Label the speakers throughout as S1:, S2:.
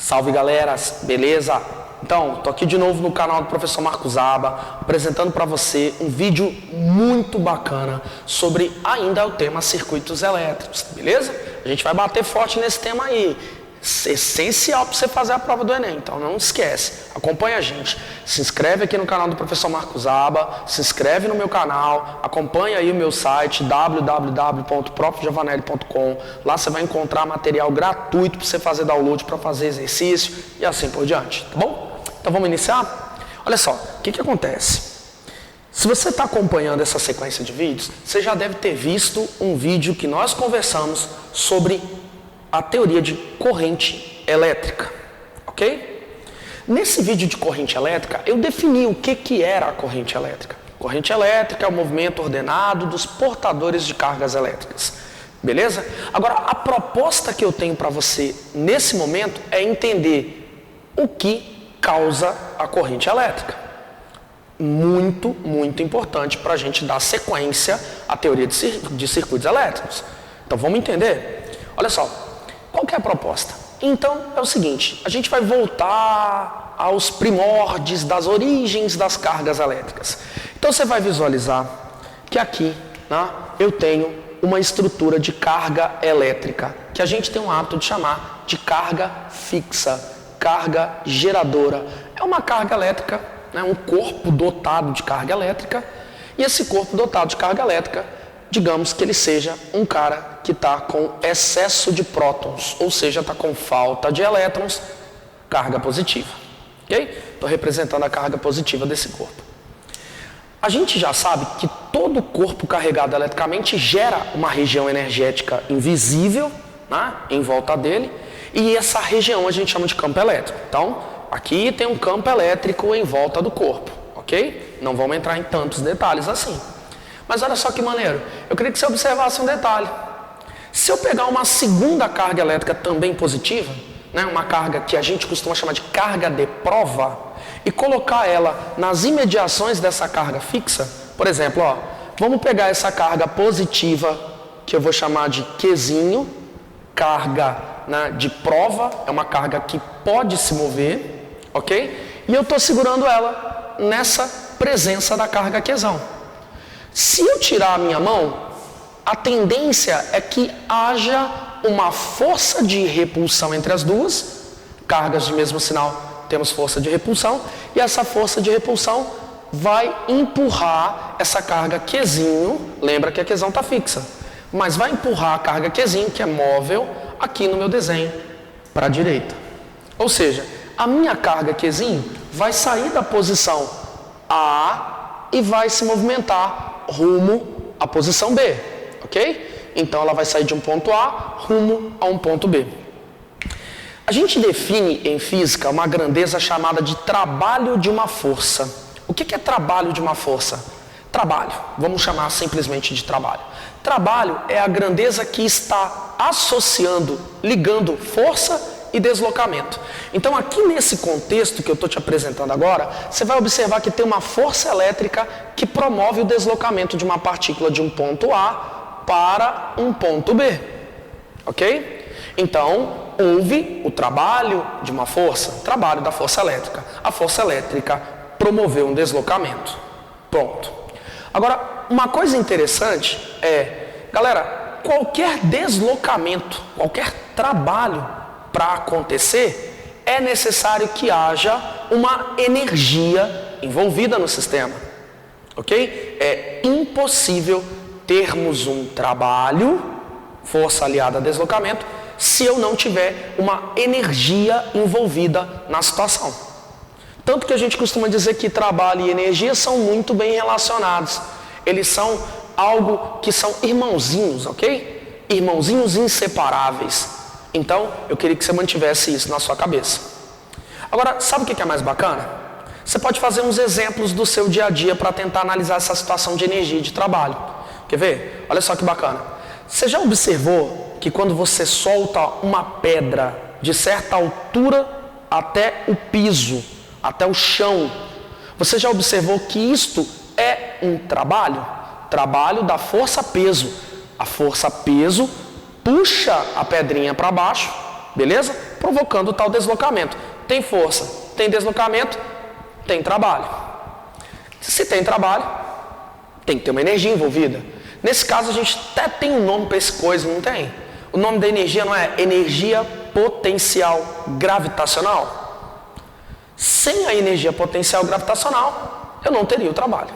S1: Salve galera, beleza? Então, tô aqui de novo no canal do professor Marcos Aba, apresentando para você um vídeo muito bacana sobre ainda o tema circuitos elétricos, beleza? A gente vai bater forte nesse tema aí, essencial para você fazer a prova do Enem, então não esquece, acompanha a gente, se inscreve aqui no canal do professor Marcos Aba, se inscreve no meu canal, acompanha aí o meu site www.profjavanelli.com, lá você vai encontrar material gratuito para você fazer download, para fazer exercício e assim por diante, tá bom? Então vamos iniciar? Olha só, o que acontece? Se você está acompanhando essa sequência de vídeos, você já deve ter visto um vídeo que nós conversamos sobre a teoria de corrente elétrica, ok? Nesse vídeo de corrente elétrica, eu defini o que era a corrente elétrica. Corrente elétrica é o movimento ordenado dos portadores de cargas elétricas, beleza? Agora, a proposta que eu tenho para você nesse momento é entender o que causa a corrente elétrica. Muito, muito importante para a gente dar sequência à teoria de circuitos elétricos. Então, vamos entender? Olha só. Qual que é a proposta? Então, é o seguinte, a gente vai voltar aos primórdios das origens das cargas elétricas. Então, você vai visualizar que aqui, né, eu tenho uma estrutura de carga elétrica, que a gente tem um hábito de chamar de carga fixa, carga geradora. É uma carga elétrica, né, um corpo dotado de carga elétrica, e esse corpo dotado de carga elétrica, digamos que ele seja um cara que está com excesso de prótons, ou seja, está com falta de elétrons, carga positiva. Ok? Estou representando a carga positiva desse corpo. A gente já sabe que todo corpo carregado eletricamente gera uma região energética invisível, né, em volta dele, e essa região a gente chama de campo elétrico. Então, aqui tem um campo elétrico em volta do corpo, ok? Não vamos entrar em tantos detalhes assim. Mas olha só que maneiro, eu queria que você observasse um detalhe. Se eu pegar uma segunda carga elétrica também positiva, né, uma carga que a gente costuma chamar de carga de prova, e colocar ela nas imediações dessa carga fixa, por exemplo, ó, vamos pegar essa carga positiva, que eu vou chamar de Qzinho, carga, né, de prova, é uma carga que pode se mover, ok? E eu estou segurando ela nessa presença da carga Qzão. Se eu tirar a minha mão, a tendência é que haja uma força de repulsão entre as duas, cargas de mesmo sinal, temos força de repulsão, e essa força de repulsão vai empurrar essa carga Qzinho, lembra que a Qzão está fixa, mas vai empurrar a carga Qzinho, que é móvel, aqui no meu desenho, para a direita. Ou seja, a minha carga Qzinho vai sair da posição A e vai se movimentar rumo à posição B, ok? Então ela vai sair de um ponto A rumo a um ponto B. A gente define em física uma grandeza chamada de trabalho de uma força. O que é trabalho de uma força? Trabalho, vamos chamar simplesmente de trabalho. Trabalho é a grandeza que está associando, ligando força e deslocamento. Então aqui nesse contexto que eu estou te apresentando agora, você vai observar que tem uma força elétrica que promove o deslocamento de uma partícula de um ponto A para um ponto B, ok? Então houve o trabalho de uma força, trabalho da força elétrica. A força elétrica promoveu um deslocamento, pronto. Agora, uma coisa interessante é, galera, qualquer deslocamento, qualquer trabalho para acontecer, é necessário que haja uma energia envolvida no sistema, ok? É impossível termos um trabalho, força aliada a deslocamento, se eu não tiver uma energia envolvida na situação. Tanto que a gente costuma dizer que trabalho e energia são muito bem relacionados. Eles são algo que são irmãozinhos, ok? Irmãozinhos inseparáveis. Então, eu queria que você mantivesse isso na sua cabeça. Agora, sabe o que é mais bacana? Você pode fazer uns exemplos do seu dia a dia para tentar analisar essa situação de energia e de trabalho. Quer ver? Olha só que bacana. Você já observou que quando você solta uma pedra de certa altura até o piso, até o chão, você já observou que isto é um trabalho? Trabalho da força-peso. A força-peso puxa a pedrinha para baixo beleza? Provocando tal deslocamento. Tem força, tem deslocamento, tem trabalho. Se tem trabalho, tem que ter uma energia envolvida. Nesse caso, a gente até tem um nome para essa coisa, não tem? O nome da energia não é energia potencial gravitacional? Sem a energia potencial gravitacional, eu não teria o trabalho.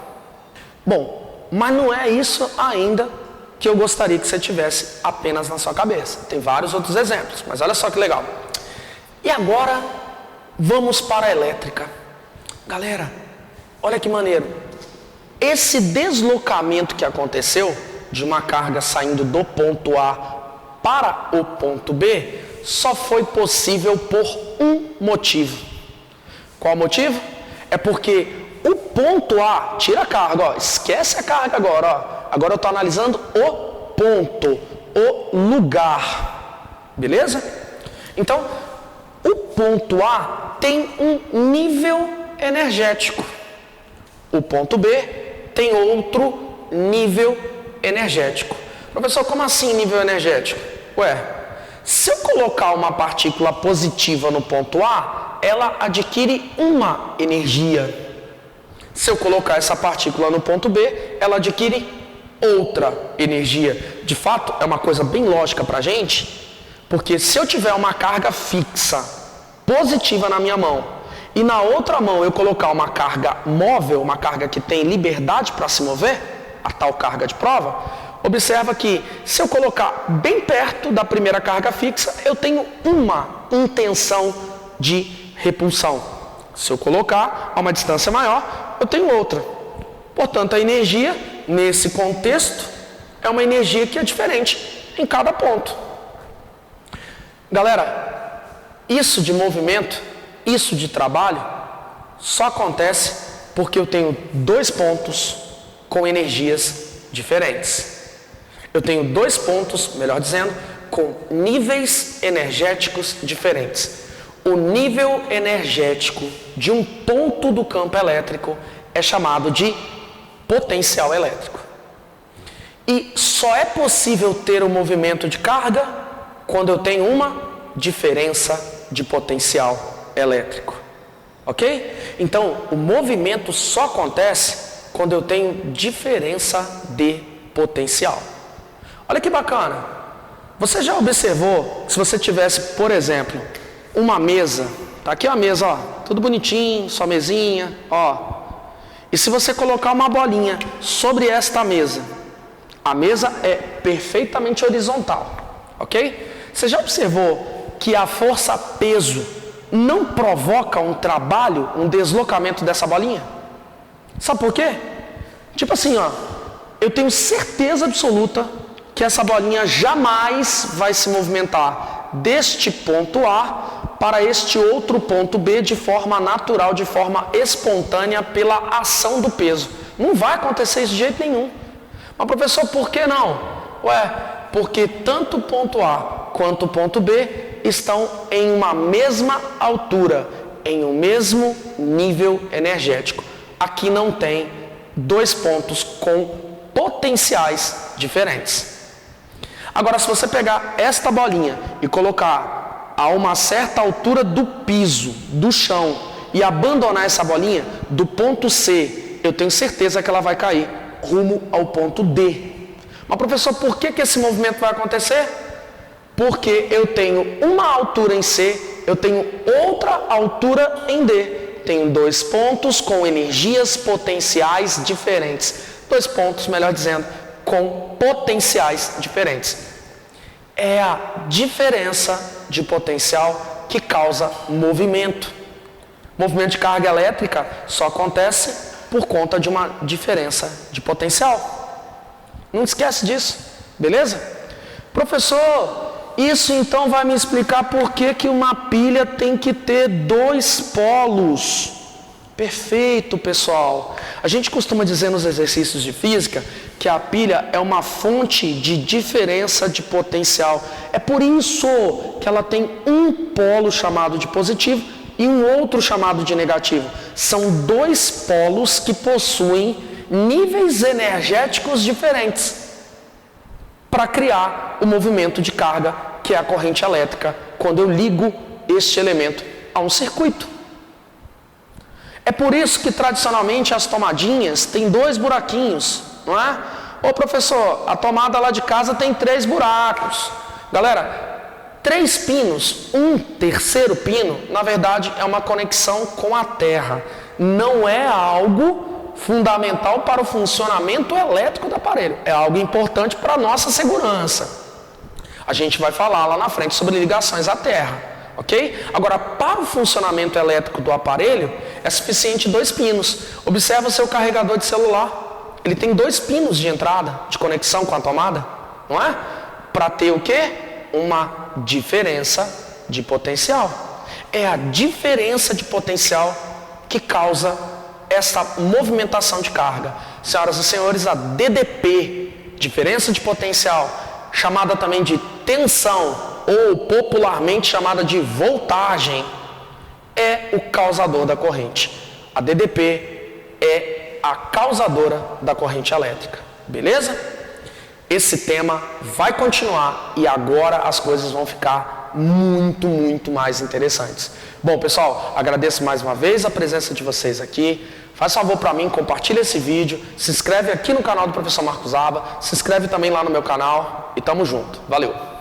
S1: Bom, mas não é isso ainda que eu gostaria que você tivesse apenas na sua cabeça. Tem vários outros exemplos, mas olha só que legal. E agora, vamos para a elétrica. Galera, olha que maneiro. Esse deslocamento que aconteceu, de uma carga saindo do ponto A para o ponto B, só foi possível por um motivo. Qual o motivo? É porque o ponto A, tira a carga, ó, esquece a carga agora, ó. Agora eu estou analisando o ponto, o lugar, beleza? Então, o ponto A tem um nível energético. O ponto B tem outro nível energético. Professor, como assim nível energético? Ué, se eu colocar uma partícula positiva no ponto A, ela adquire uma energia. Se eu colocar essa partícula no ponto B, ela adquire outra energia. De fato, é uma coisa bem lógica para a gente, porque se eu tiver uma carga fixa, positiva na minha mão, e na outra mão eu colocar uma carga móvel, uma carga que tem liberdade para se mover, a tal carga de prova, observa que se eu colocar bem perto da primeira carga fixa, eu tenho uma intenção de repulsão. Se eu colocar a uma distância maior, eu tenho outra. Portanto, a energia, nesse contexto, é uma energia que é diferente em cada ponto. Galera, isso de movimento, isso de trabalho, só acontece porque eu tenho dois pontos com energias diferentes. Eu tenho dois pontos, melhor dizendo, com níveis energéticos diferentes. O nível energético de um ponto do campo elétrico é chamado de potencial elétrico. E só é possível ter o movimento de carga quando eu tenho uma diferença de potencial elétrico. Ok? Então, o movimento só acontece quando eu tenho diferença de potencial. Olha que bacana. Você já observou, se você tivesse, por exemplo, uma mesa, tá aqui a mesa, ó, tudo bonitinho, sua mesinha, ó. E se você colocar uma bolinha sobre esta mesa, a mesa é perfeitamente horizontal, ok? Você já observou que a força peso não provoca um trabalho, um deslocamento dessa bolinha? Sabe por quê? Tipo assim, ó, eu tenho certeza absoluta que essa bolinha jamais vai se movimentar deste ponto A para este outro ponto B de forma natural, de forma espontânea pela ação do peso. Não vai acontecer isso de jeito nenhum. Mas professor, por que não? Ué, porque tanto o ponto A quanto o ponto B estão em uma mesma altura, em um mesmo nível energético. Aqui não tem dois pontos com potenciais diferentes. Agora, se você pegar esta bolinha e colocar a uma certa altura do piso, do chão, e abandonar essa bolinha do ponto C, eu tenho certeza que ela vai cair rumo ao ponto D. Mas professor, por que esse movimento vai acontecer? Porque eu tenho uma altura em C, eu tenho outra altura em D. Tenho dois pontos com energias potenciais diferentes. Dois pontos, melhor dizendo, com potenciais diferentes. É a diferença de potencial que causa movimento. Movimento de carga elétrica só acontece por conta de uma diferença de potencial. Não esquece disso, beleza? Professor, isso então vai me explicar por que uma pilha tem que ter dois polos. Perfeito, pessoal. A gente costuma dizer nos exercícios de física que a pilha é uma fonte de diferença de potencial. É por isso que ela tem um polo chamado de positivo e um outro chamado de negativo. São dois polos que possuem níveis energéticos diferentes para criar o movimento de carga, que é a corrente elétrica, quando eu ligo este elemento a um circuito. É por isso que tradicionalmente as tomadinhas têm 2 buraquinhos, não é? Ô professor, a tomada lá de casa tem 3 buracos. Galera, 3 pinos, um terceiro pino, na verdade é uma conexão com a terra. Não é algo fundamental para o funcionamento elétrico do aparelho. É algo importante para a nossa segurança. A gente vai falar lá na frente sobre ligações à terra, ok? Agora, para o funcionamento elétrico do aparelho, é suficiente 2 pinos. Observa o seu carregador de celular. Ele tem 2 pinos de entrada, de conexão com a tomada, não é? Para ter o quê? Uma diferença de potencial. É a diferença de potencial que causa essa movimentação de carga. Senhoras e senhores, a DDP, diferença de potencial, chamada também de tensão ou popularmente chamada de voltagem, é o causador da corrente. A DDP é a causadora da corrente elétrica. Beleza? Esse tema vai continuar e agora as coisas vão ficar muito mais interessantes. Bom, pessoal, agradeço mais uma vez a presença de vocês aqui. Faz favor para mim, compartilha esse vídeo, se inscreve aqui no canal do Professor Marcos Aba, se inscreve também lá no meu canal e tamo junto. Valeu!